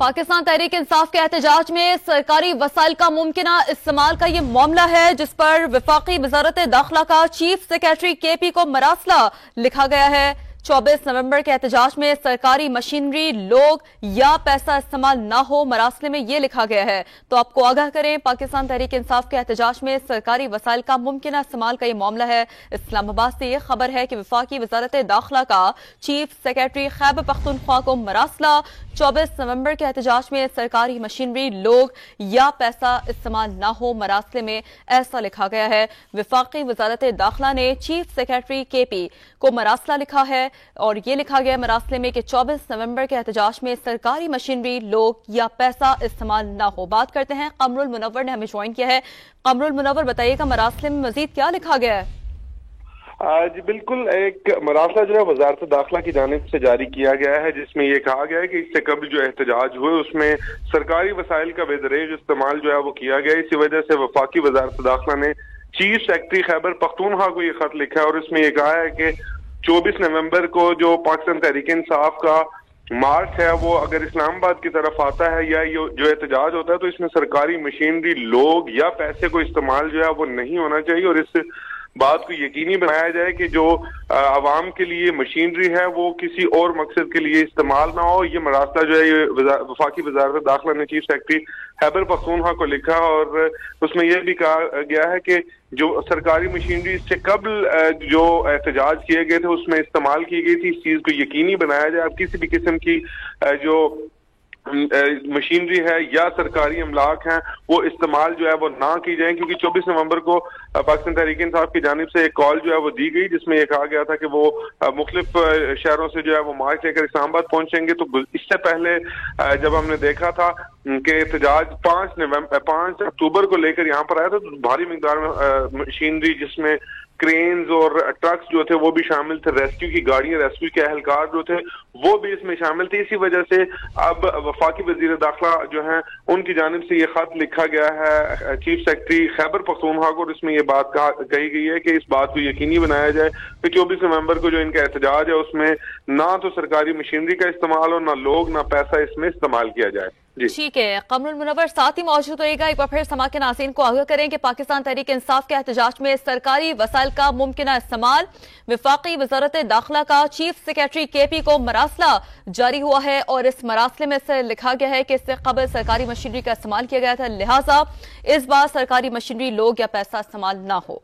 پاکستان تحریک انصاف کے احتجاج میں سرکاری وسائل کا ممکنہ استعمال کا یہ معاملہ ہے جس پر وفاقی وزارت داخلہ کا چیف سیکریٹری کے پی کو مراسلہ لکھا گیا ہے۔ 24 نومبر کے احتجاج میں سرکاری مشینری، لوگ یا پیسہ استعمال نہ ہو، مراسلے میں یہ لکھا گیا ہے۔ تو آپ کو آگاہ کریں، پاکستان تحریک انصاف کے احتجاج میں سرکاری وسائل کا ممکنہ استعمال کا یہ معاملہ ہے۔ اسلام آباد سے یہ خبر ہے کہ وفاقی وزارت داخلہ کا چیف سیکریٹری خیبر پختونخوا کو مراسلہ 24 نومبر کے احتجاج میں سرکاری مشینری، لوگ یا پیسہ استعمال نہ ہو، مراسلے میں ایسا لکھا گیا ہے۔ وفاقی وزارت داخلہ نے چیف سیکریٹری کے پی کو مراسلہ لکھا ہے اور یہ لکھا گیا مراسلے میں کہ 24 نومبر کے احتجاج میں سرکاری مشینری، لوگ یا پیسہ استعمال نہ ہو۔ بات کرتے ہیں قمر المنور نے ہمیں جوائن کیا ہے۔ قمر المنور، بتائیے گا مراسلے میں مزید کیا لکھا گیا ہے؟ جی بالکل، ایک مراسلہ جو ہے وزارت داخلہ کی جانب سے جاری کیا گیا ہے جس میں یہ کہا گیا ہے کہ اس سے قبل جو احتجاج ہوئے اس میں سرکاری وسائل کا بے دریغ استعمال جو ہے وہ کیا گیا۔ اسی وجہ سے وفاقی وزارت داخلہ نے چیف سیکریٹری خیبر پختونخوا کو یہ خط لکھا ہے اور اس میں یہ کہا ہے کہ 24 نومبر کو جو پاکستان تحریک انصاف کا مارچ ہے وہ اگر اسلام آباد کی طرف آتا ہے یا جو احتجاج ہوتا ہے تو اس میں سرکاری مشینری، لوگ یا پیسے کو استعمال جو ہے وہ نہیں ہونا چاہیے اور اس بات کو یقینی بنایا جائے کہ جو عوام کے لیے مشینری ہے وہ کسی اور مقصد کے لیے استعمال نہ ہو۔ یہ مراسلہ جو ہے یہ وفاقی وزارت داخلہ نے چیف سیکریٹری خیبر پختونخوا کو لکھا اور اس میں یہ بھی کہا گیا ہے کہ جو سرکاری مشینری اس سے قبل جو احتجاج کیے گئے تھے اس میں استعمال کی گئی تھی، اس چیز کو یقینی بنایا جائے۔ اب کسی بھی قسم کی جو مشینری ہے یا سرکاری املاک ہیں وہ استعمال جو ہے وہ نہ کی جائیں، کیونکہ 24 نومبر کو پاکستان تحریک انصاف کی جانب سے ایک کال جو ہے وہ دی گئی جس میں یہ کہا گیا تھا کہ وہ مختلف شہروں سے جو ہے وہ مارچ لے کر اسلام آباد پہنچیں گے۔ تو اس سے پہلے جب ہم نے دیکھا تھا کہ احتجاج 5 اکتوبر کو لے کر یہاں پر آیا تھا تو بھاری مقدار میں مشینری جس میں کرینز اور ٹرکس جو تھے وہ بھی شامل تھے، ریسکیو کی گاڑیاں، ریسکیو کے اہلکار جو تھے وہ بھی اس میں شامل تھے۔ اسی وجہ سے اب وفاقی وزیر داخلہ جو ہیں ان کی جانب سے یہ خط لکھا گیا ہے چیف سیکریٹری خیبر پختونخوا کو اور اس میں یہ بات کہی گئی ہے کہ اس بات کو یقینی بنایا جائے کہ 24 نومبر کو جو ان کا احتجاج ہے اس میں نہ تو سرکاری مشینری کا استعمال ہو، نہ لوگ، نہ پیسہ اس میں استعمال کیا جائے۔ ٹھیک ہے، قمر المنور ساتھ ہی موجود ہوئے گا۔ ایک بار پھر سما کے ناظرین کو آگاہ کریں کہ پاکستان تحریک انصاف کے احتجاج میں سرکاری وسائل کا ممکنہ استعمال، وفاقی وزارت داخلہ کا چیف سیکریٹری کے پی کو مراسلہ جاری ہوا ہے اور اس مراسلے میں سے لکھا گیا ہے کہ اس سے قبل سرکاری مشینری کا استعمال کیا گیا تھا، لہٰذا اس بار سرکاری مشینری، لوگ یا پیسہ استعمال نہ ہو۔